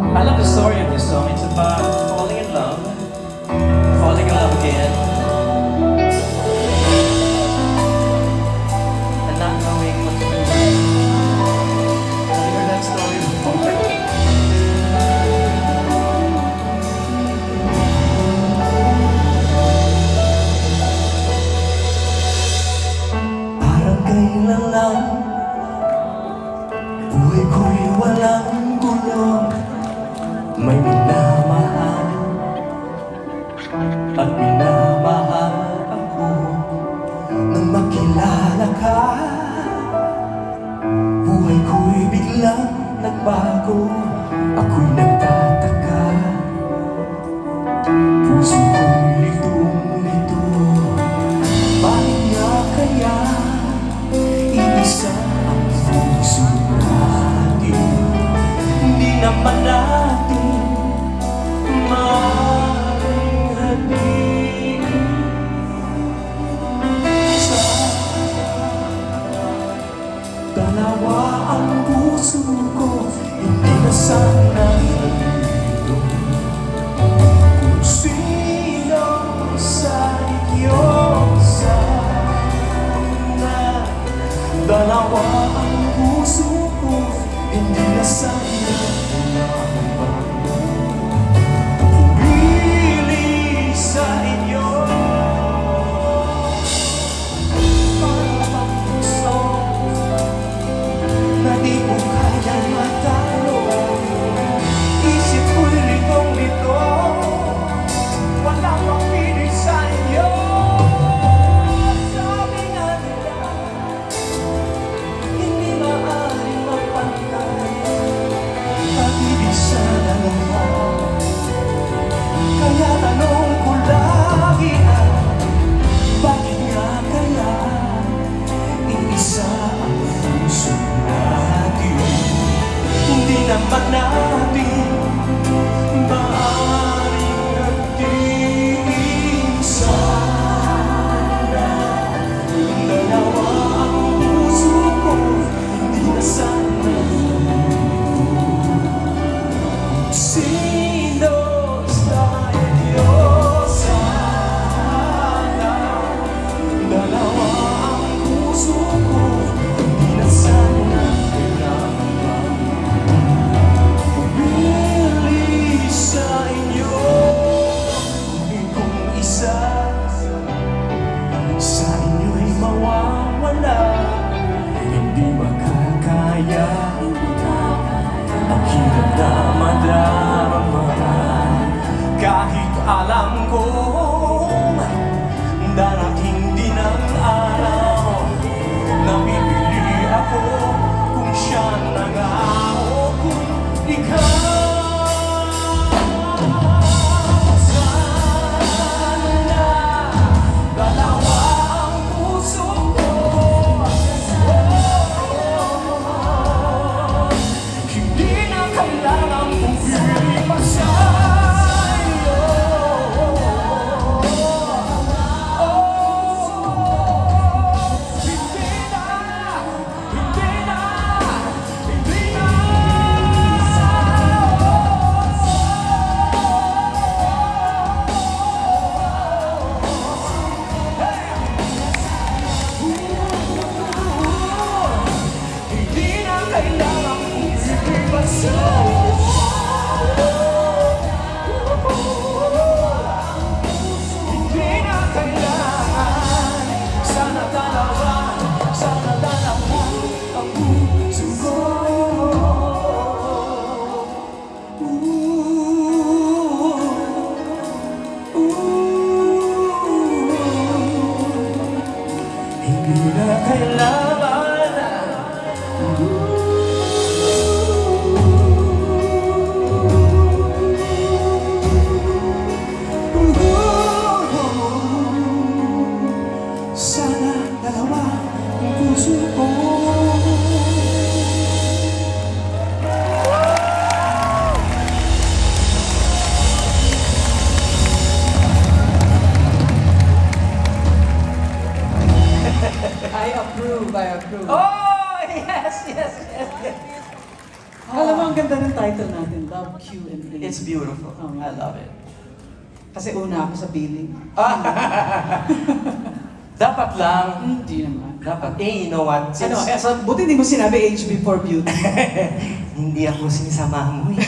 I love the story of this song. It's about falling in love again, and not knowing what to do. Have you heard that story before? Parang kailan lang buhay ko'y walang gulo. May minamahal at minamahal ako. Nang makilala ka, buhay ko'y biglang nagbago. Ako'y nagtataka, puso ko'y litong-lito. Bakit nga kaya iisa ang puso natin? Hindi naman natin maaaring hatiin. Sa dalawa ang puso ko, hindi na sana nandito. Kung sino sa iyo sana. Dalawa ang puso ko, hindi na sana pumili sa inyo. Para bang gusto na di ko kayang matalo. Isip ko'y litong-lito, wala pang pilit sa inyo. Sabi nga nila, hindi maaaring magpantay pag-ibig sa dalawa. Kaya tanong ko lagi bakit nga kaya iisa ang puso natin? Hindi naman natin maaaring hatiin. Sana dalawa ang puso ko, hindi na sana sino sa inyo sana. Dalawa ang puso ko, hindi na sana kailangan pumili sa inyo. Kung isa sa inyo'y mawawala, hindi makakaya ang hirap na madarama. Kahit alam kong darating din ang araw na pipili ako kung siya na nga o kung ikaw. Sana dalawa ang puso ko, hindi na kailangan pumili pa sa iyo. Hindi na. Hindi na kailangan pumili pa sa iyo. Hindi na kailangan. Sana dalawa ang puso ko. Hindi na kailangan. Sana dalawa ang puso ko. I approve, I approve. Oh, yes. Alam mo, ang ganda ng title natin, Love Q and A. It's beautiful. Oh, I love it. Kasi una ako sa billing. Dapat lang. Hindi naman. Dapat. You know what? Ano, buti hindi mo sinabi age before beauty. Hindi ako sinisamahan mo eh.